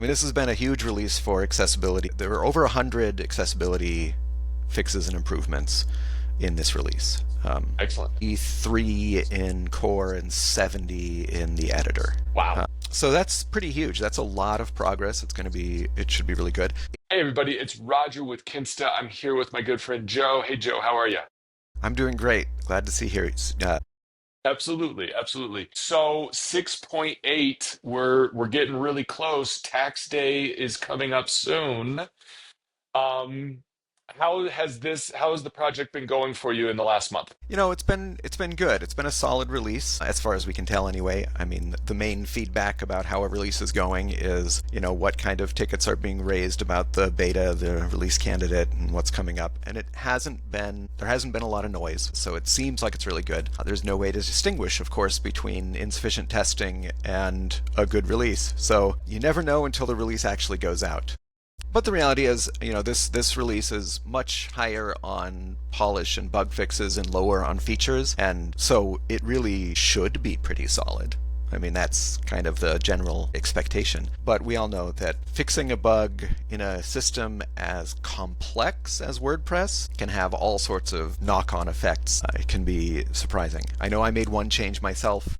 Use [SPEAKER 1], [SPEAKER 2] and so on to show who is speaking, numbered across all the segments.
[SPEAKER 1] I mean, this has been a huge release for accessibility. There were over 100 accessibility fixes and improvements in this release.
[SPEAKER 2] Excellent.
[SPEAKER 1] 3 in core and 70 in the editor.
[SPEAKER 2] Wow.
[SPEAKER 1] So that's pretty huge. That's a lot of progress. It should be really good.
[SPEAKER 2] Hey, everybody, it's Roger with Kinsta. I'm here with my good friend Joe. Hey, Joe, how are you?
[SPEAKER 1] I'm doing great. Glad to see here.
[SPEAKER 2] Absolutely, absolutely. So 6.8, we're getting really close. Tax day is coming up soon. Um, how has the project been going for you in the last month?
[SPEAKER 1] It's been good. It's been a solid release as far as we can tell anyway. I mean, the main feedback about how a release is going is, what kind of tickets are being raised about the beta, the release candidate, and what's coming up. And there hasn't been a lot of noise, so it seems like it's really good. There's no way to distinguish, of course, between insufficient testing and a good release. So you never know until the release actually goes out. But the reality is, this release is much higher on polish and bug fixes and lower on features, and so it really should be pretty solid. I mean, that's kind of the general expectation. But we all know that fixing a bug in a system as complex as WordPress can have all sorts of knock-on effects. It can be surprising. I know I made one change myself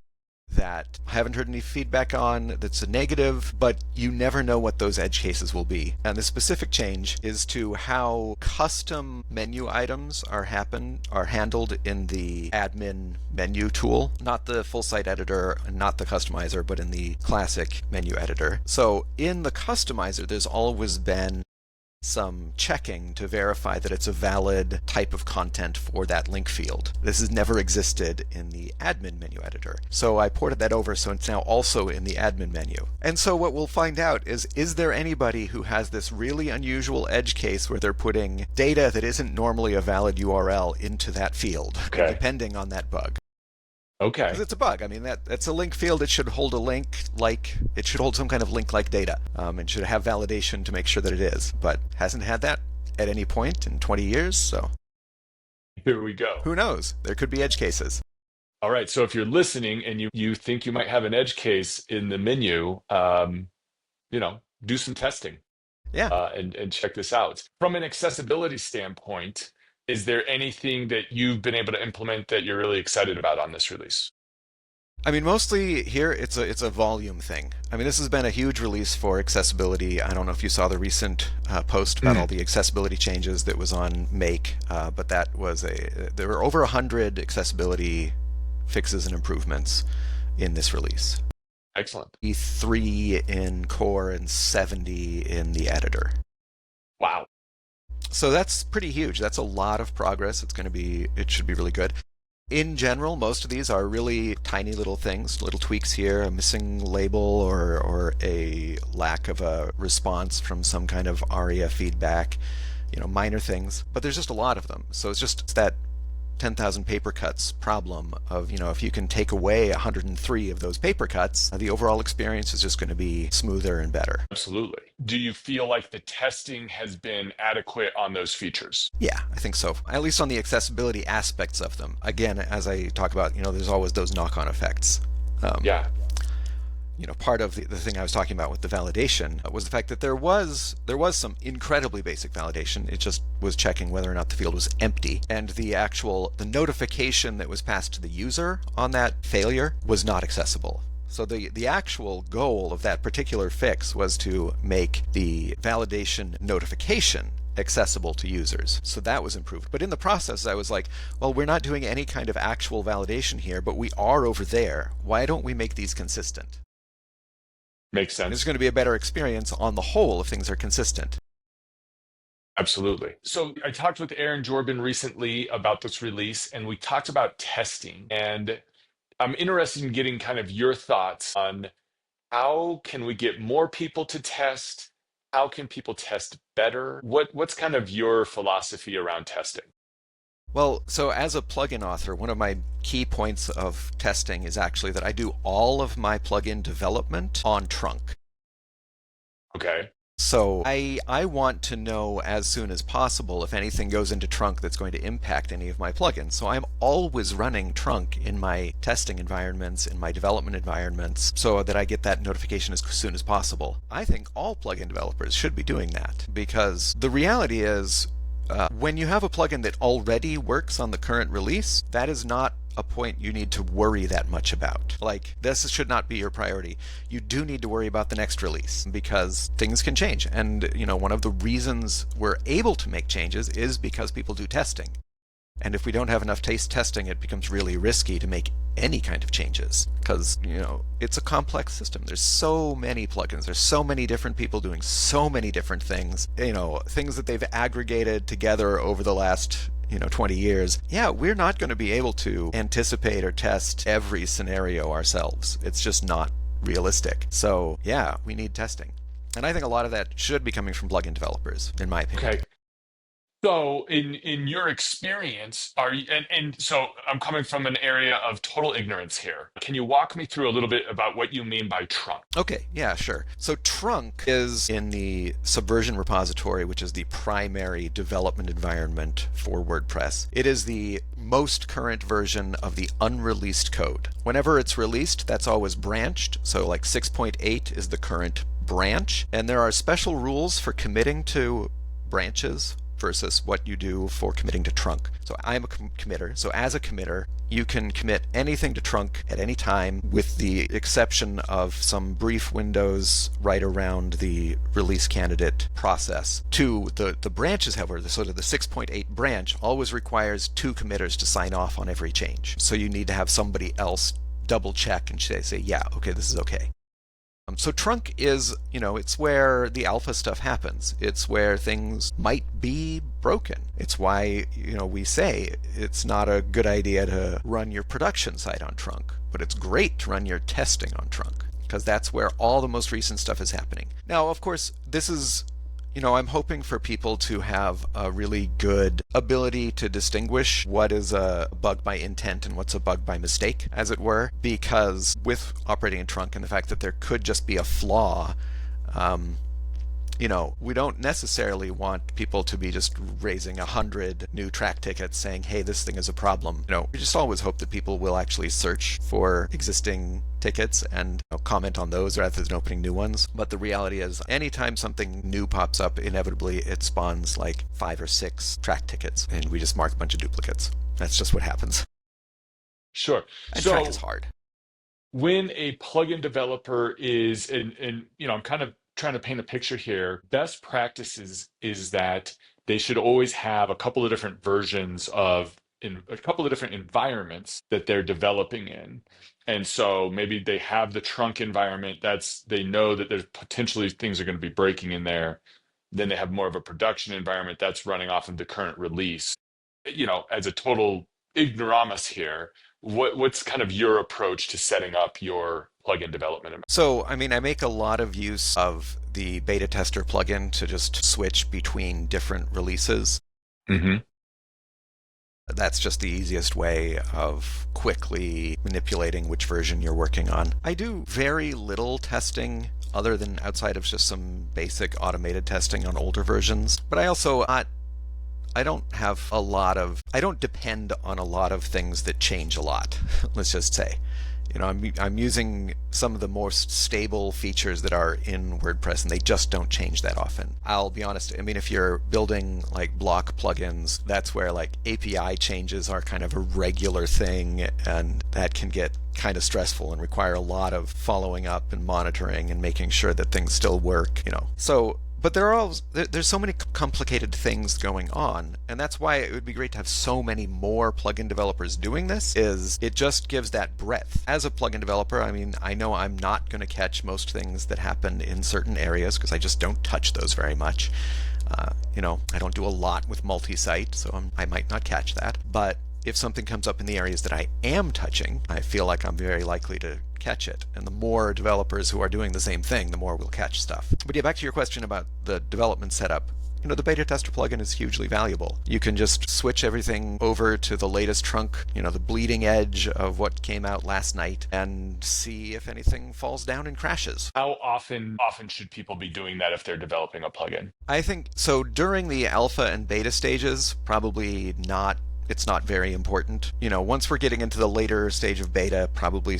[SPEAKER 1] that I haven't heard any feedback on that's a negative, but you never know what those edge cases will be. And the specific change is to how custom menu items are handled in the admin menu tool, not the full site editor, not the customizer, but in the classic menu editor. So in the customizer, there's always been some checking to verify that it's a valid type of content for that link field. This has never existed in the admin menu editor. So I ported that over so it's now also in the admin menu. And so what we'll find out is there anybody who has this really unusual edge case where they're putting data that isn't normally a valid URL into that field,
[SPEAKER 2] Okay.
[SPEAKER 1] depending on that bug?
[SPEAKER 2] Okay.
[SPEAKER 1] Because it's a bug. I mean, that's a link field. It should hold it should hold some kind of link-like data. It should have validation to make sure that it is, but hasn't had that at any point in 20 years. So
[SPEAKER 2] Here we go.
[SPEAKER 1] who knows? There could be edge cases.
[SPEAKER 2] All right. So if you're listening and you think you might have an edge case in the menu, do some testing
[SPEAKER 1] Yeah.
[SPEAKER 2] and check this out. From an accessibility standpoint, is there anything that you've been able to implement that you're really excited about on this release?
[SPEAKER 1] I mean, mostly here it's a volume thing. I mean, this has been a huge release for accessibility. I don't know if you saw the recent post about all the accessibility changes that was on Make, but there were over 100 accessibility fixes and improvements in this release.
[SPEAKER 2] Excellent.
[SPEAKER 1] 3 in core and 70 in the editor.
[SPEAKER 2] Wow.
[SPEAKER 1] So that's pretty huge. That's a lot of progress. It should be really good. In general, most of these are really tiny little things, little tweaks here, a missing label or a lack of a response from some kind of ARIA feedback, minor things. But there's just a lot of them. So it's that 10,000 paper cuts problem of, if you can take away 103 of those paper cuts, the overall experience is just going to be smoother and better.
[SPEAKER 2] Absolutely. Do you feel like the testing has been adequate on those features?
[SPEAKER 1] Yeah, I think so. At least on the accessibility aspects of them. Again, as I talk about, there's always those knock-on effects.
[SPEAKER 2] Yeah.
[SPEAKER 1] Part of the thing I was talking about with the validation was the fact that there was some incredibly basic validation. It just was checking whether or not the field was empty. And the notification that was passed to the user on that failure was not accessible. So the actual goal of that particular fix was to make the validation notification accessible to users. So that was improved. But in the process, I was like, well, we're not doing any kind of actual validation here, but we are over there. Why don't we make these consistent?
[SPEAKER 2] Makes sense.
[SPEAKER 1] It's going to be a better experience on the whole if things are consistent.
[SPEAKER 2] Absolutely. So I talked with Aaron Jorbin recently about this release, and we talked about testing. And I'm interested in getting kind of your thoughts on how can we get more people to test? How can people test better? What's kind of your philosophy around testing?
[SPEAKER 1] Well, so as a plugin author, one of my key points of testing is actually that I do all of my plugin development on trunk.
[SPEAKER 2] Okay.
[SPEAKER 1] So I want to know as soon as possible if anything goes into trunk that's going to impact any of my plugins. So I'm always running trunk in my testing environments, in my development environments, so that I get that notification as soon as possible. I think all plugin developers should be doing that, because the reality is, when you have a plugin that already works on the current release, that is not a point you need to worry that much about. Like, this should not be your priority. You do need to worry about the next release, because things can change. And, one of the reasons we're able to make changes is because people do testing. And if we don't have enough testing, it becomes really risky to make any kind of changes, because, it's a complex system. There's so many plugins. There's so many different people doing so many different things, things that they've aggregated together over the last 20 years. Yeah, we're not going to be able to anticipate or test every scenario ourselves. It's just not realistic. So yeah, we need testing. And I think a lot of that should be coming from plugin developers, in my opinion.
[SPEAKER 2] Okay. So in your experience, are you, and so I'm coming from an area of total ignorance here. Can you walk me through a little bit about what you mean by trunk?
[SPEAKER 1] Okay, yeah, sure. So trunk is in the Subversion repository, which is the primary development environment for WordPress. It is the most current version of the unreleased code. Whenever it's released, that's always branched. So like 6.8 is the current branch. And there are special rules for committing to branches versus what you do for committing to trunk. So I'm a committer. So as a committer, you can commit anything to trunk at any time, with the exception of some brief windows right around the release candidate process. The branches, however, the sort of the 6.8 branch always requires 2 committers to sign off on every change. So you need to have somebody else double check and say, yeah, okay, this is okay. So trunk is, it's where the alpha stuff happens. It's where things might be broken. It's why, we say it's not a good idea to run your production site on trunk, but it's great to run your testing on trunk, because that's where all the most recent stuff is happening. Now, of course, this is, I'm hoping for people to have a really good ability to distinguish what is a bug by intent and what's a bug by mistake, as it were, because with operating in trunk and the fact that there could just be a flaw, we don't necessarily want people to be just raising 100 new track tickets saying, hey, this thing is a problem. We just always hope that people will actually search for existing tickets and comment on those rather than opening new ones. But the reality is, anytime something new pops up, inevitably it spawns like 5 or 6 track tickets, and we just mark a bunch of duplicates. That's just what happens.
[SPEAKER 2] Sure.
[SPEAKER 1] And
[SPEAKER 2] so
[SPEAKER 1] track is hard.
[SPEAKER 2] When a plugin developer is, and I'm kind of trying to paint a picture here, best practices is that they should always have a couple of different versions of, in a couple of different environments that they're developing in. And so maybe they have the trunk environment they know that there's potentially things are going to be breaking in there. Then they have more of a production environment that's running off of the current release. As a total ignoramus here, what's kind of your approach to setting up your plugin development?
[SPEAKER 1] So, I make a lot of use of the beta tester plugin to just switch between different releases.
[SPEAKER 2] Mm-hmm.
[SPEAKER 1] That's just the easiest way of quickly manipulating which version you're working on. I do very little testing other than outside of just some basic automated testing on older versions. But I also, I don't depend on a lot of things that change a lot, let's just say. I'm using some of the most stable features that are in WordPress, and they just don't change that often. I'll be honest, if you're building like block plugins, that's where like API changes are kind of a regular thing, and that can get kind of stressful and require a lot of following up and monitoring and making sure that things still work, But there's so many complicated things going on, and that's why it would be great to have so many more plugin developers doing this. It just gives that breadth. As a plugin developer, I know I'm not going to catch most things that happen in certain areas because I just don't touch those very much. I don't do a lot with multi-site, so I might not catch that. But if something comes up in the areas that I am touching, I feel like I'm very likely to catch it. And the more developers who are doing the same thing, the more we'll catch stuff. But yeah, back to your question about the development setup. the beta tester plugin is hugely valuable. You can just switch everything over to the latest trunk, the bleeding edge of what came out last night, and see if anything falls down and crashes.
[SPEAKER 2] How often should people be doing that if they're developing a plugin?
[SPEAKER 1] I think so. During the alpha and beta stages, probably not. It's not very important. Once we're getting into the later stage of beta, probably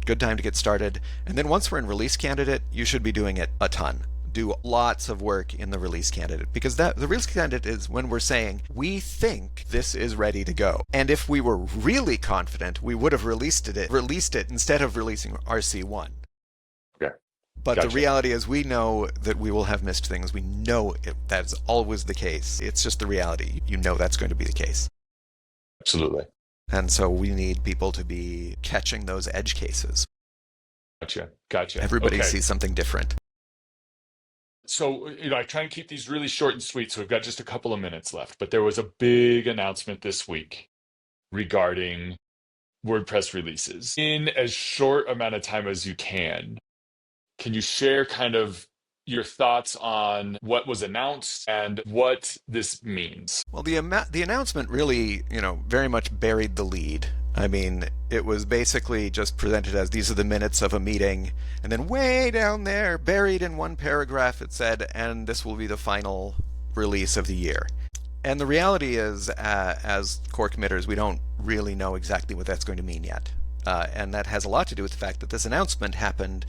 [SPEAKER 1] good time to get started. And then once we're in release candidate, you should be doing it a ton. Do lots of work in the release candidate, because the release candidate is when we're saying we think this is ready to go. And if we were really confident, we would have released it instead of releasing RC1.
[SPEAKER 2] Okay.
[SPEAKER 1] But
[SPEAKER 2] Gotcha.
[SPEAKER 1] the reality is we know that we will have missed things. We know that's always the case. It's just the reality. That's going to be the case.
[SPEAKER 2] Absolutely.
[SPEAKER 1] And so we need people to be catching those edge cases.
[SPEAKER 2] Gotcha.
[SPEAKER 1] Everybody
[SPEAKER 2] Okay.
[SPEAKER 1] sees something different.
[SPEAKER 2] So, I try and keep these really short and sweet, so we've got just a couple of minutes left. But there was a big announcement this week regarding WordPress releases. In as short amount of time as you can you share kind of your thoughts on what was announced and what this means?
[SPEAKER 1] Well, the announcement really, very much buried the lead. I mean, it was basically just presented as these are the minutes of a meeting, and then way down there, buried in one paragraph, it said, and this will be the final release of the year. And the reality is, as core committers, we don't really know exactly what that's going to mean yet. And that has a lot to do with the fact that this announcement happened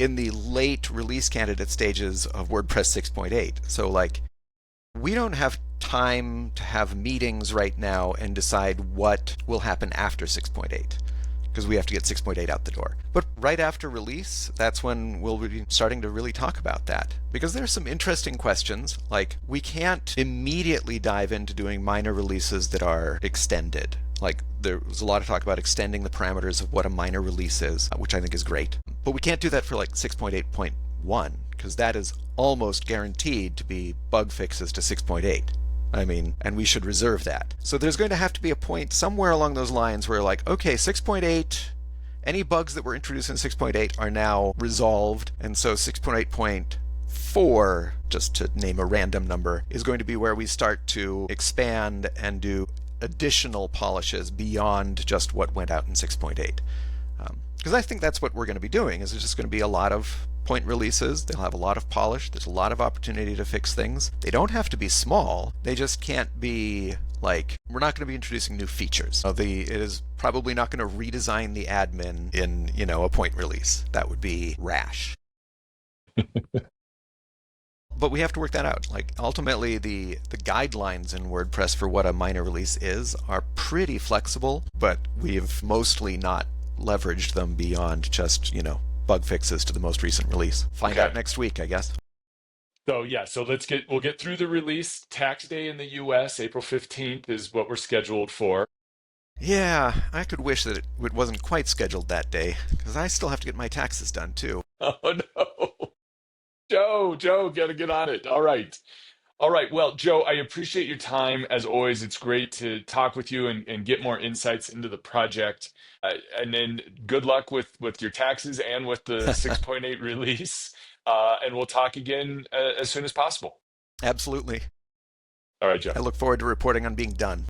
[SPEAKER 1] in the late release candidate stages of WordPress 6.8. So, we don't have time to have meetings right now and decide what will happen after 6.8, because we have to get 6.8 out the door. But right after release, that's when we'll be starting to really talk about that, because there's some interesting questions. Like, we can't immediately dive into doing minor releases that are extended. Like, there was a lot of talk about extending the parameters of what a minor release is, which I think is great. But we can't do that for 6.8.1, because that is almost guaranteed to be bug fixes to 6.8. I mean, and we should reserve that. So there's going to have to be a point somewhere along those lines where okay, 6.8, any bugs that were introduced in 6.8 are now resolved, and so 6.8.4, just to name a random number, is going to be where we start to expand and do additional polishes beyond just what went out in 6.8. Because I think that's what we're going to be doing, is there's just going to be a lot of point releases. They'll have a lot of polish. There's a lot of opportunity to fix things. They don't have to be small. They just can't be we're not going to be introducing new features. It is probably not going to redesign the admin in, a point release. That would be rash. But we have to work that out. Ultimately, the guidelines in WordPress for what a minor release is are pretty flexible, but we've mostly not leveraged them beyond just, bug fixes to the most recent release. Find out next week, I guess.
[SPEAKER 2] So we'll get through the release. Tax day in the US, April 15th is what we're scheduled for.
[SPEAKER 1] Yeah, I could wish that it wasn't quite scheduled that day, because I still have to get my taxes done too.
[SPEAKER 2] Oh no. Joe, gotta get on it. All right. Well, Joe, I appreciate your time. As always, it's great to talk with you and get more insights into the project. And then good luck with your taxes and with the 6.8 release. And we'll talk again as soon as possible.
[SPEAKER 1] Absolutely.
[SPEAKER 2] All right, Joe.
[SPEAKER 1] I look forward to reporting on being done.